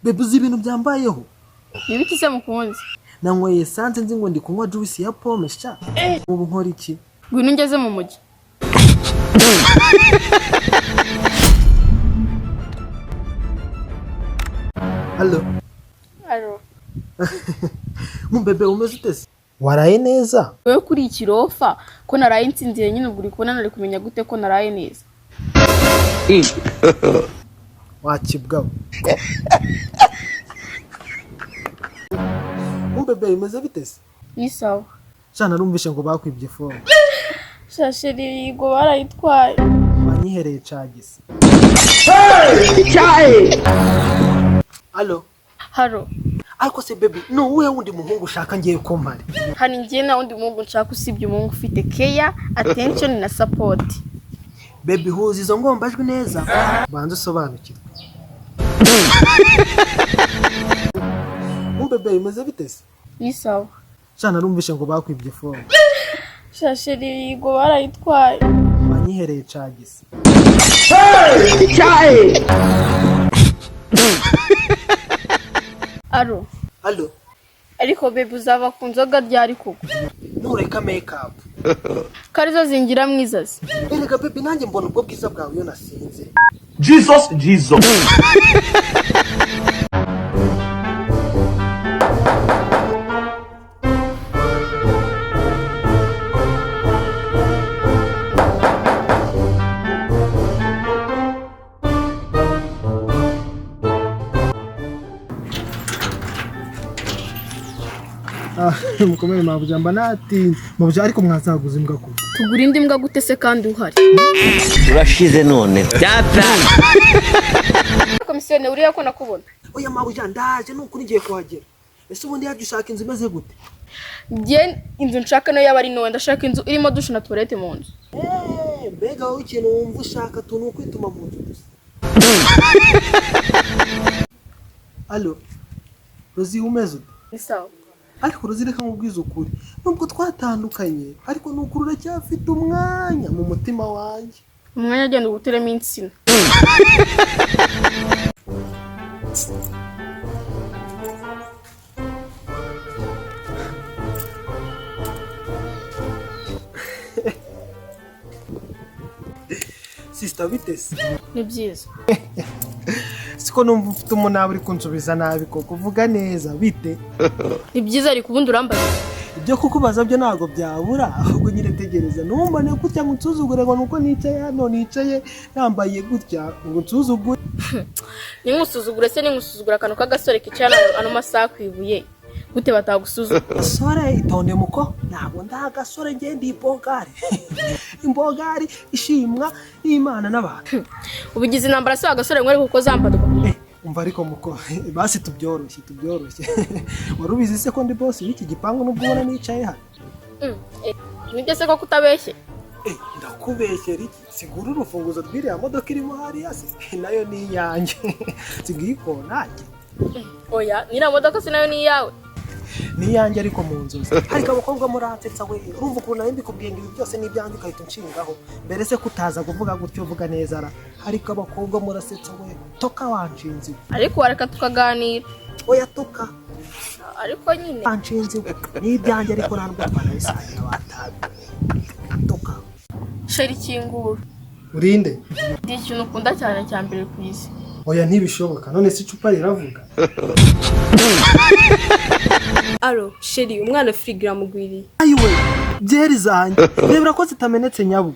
Bebe uzi ibintu byambayeho. Nibiki se mukunzi? Nanyweye sanze nzi ngo ndi kunywa juice ya pomme sha. Ubu nkora iki? Ngwino ngeze mu mujyi. Allo. Allo. Bebe umeze utese? Waraye neza? Wewe kuri ikirofa ko naraye insinziye nyine ubwo uri kubona nari kumenya gute ko naraye neza. Wakibwa. Bebe umeze bitese? Ni sawa. Shana narumvishe ngo bakwibye phone. Shasheri go barayitwaye. Banyihereye cagise. Cyae. Allo. Haro. Ariko se bebe no wewe wundi muhungu ushaka ngiye ko mpari. Hani ngiye na wundi muhungu nshaka usibye umuhungu ufite care, attention na support. Bebe huza izo ngombajwe neza. Banze usobanukirwe. Bebe umeze bitese? Ni sawa. Shana narumvishe ngo bakwibye phone. Shasheri go barayitwaye. Banyihereye cagise. Cyae. Aro. Allo. Ariko bebe uzava ku nzoga ryari koko. Nureka make up. Karizo zingira mwizazi. Erega bebe nanjye mbona ubwo bwiza bwawe yo nasinze. Jesus. Mukomeye mabujamba nati mabujya ariko mwazaguza imbwa ko Tugura indi mbwa gute se kandi uhari. Urashize none. Data. Komisiyone uriya ko nakubona. oya mabujya ndaje nuko ngiye kuhagera. Ese ubundi yaje ushaka inzu imeze gute? Ngiye inzu nshaka no yabari no ndashaka inzu irimo dushe na toilette mu nzu. Mbega wowe ikintu wumva ushaka tuntu kwituma mu nzu gusa. Allo. Rozi umeze ute? Ni sawa. Ariko Rozi reka mubwiza ukuri. Nubwo twatandukanye ariko nuko uracyafite umwanya mu mutima wanjye. Umwanya agenda guterema insina. Sister bitese? Ni byiza. Siko numva ufite umunaba uri kunsubiza nabi ko kuvuga neza bite? Ni byiza ariko ubundi urambaye. Ibyo kukubaza byo ntago byabura ahubwo nyine tegereza numbane gutya ngo nsuzugure ngo nuko nicaye hano nicaye nambaye gutya ngo nsuzugure. Ni nkusuzugure se ni nkusuzugura kanu kagasore kicara ano masaha kwibuye. Gute batagusuzugura? Sore itonde muko ntabwo ndagasore ngende ibogari. Imbogari ishimwa n'Imana n'abantu. Ubigize intambara se agasore ngwari kuko zampadwa. Umva ariko muko basi tubyoroshye. Warubizi se ko ndi boss w'iki gipangu n'ubwo nicaye hano. Nibyo se ko kutabeshye. Ndakubeshyera iki? Sigura urufunguzo rw'iriya modoka irimo hariya se nayo ni yanjye. Sigiko nanjye. Oya, nira modoka se nayo ni yawe. Ni yanjye ariko mu nzu. Ariko abakobwa muransetsa we. Urumva ukuntu nari mbikubwiye ngo ibi byose ni ibyanjye ukahita unshingaho. Mbere se kutaza kuvuga gutyo uvuga neza ara. Ariko abakobwa murasetsa we. Toka wanshinze. Ariko wareka tukaganira. Oya toka. Ariko nyine Wanshinze ni ibyanjye ariko ntabwo twanabisangira batabi. Toka. sheri kinguru. Urinde. Ni ikintu ukunda cyane cyambere ku isi. Oya ntibishoboka none se icupa riravuga. Alo, sheri umwana frigira mugwiriye. Ayiwe byeri zanjye. Rebera ko zitamenetse nyabu.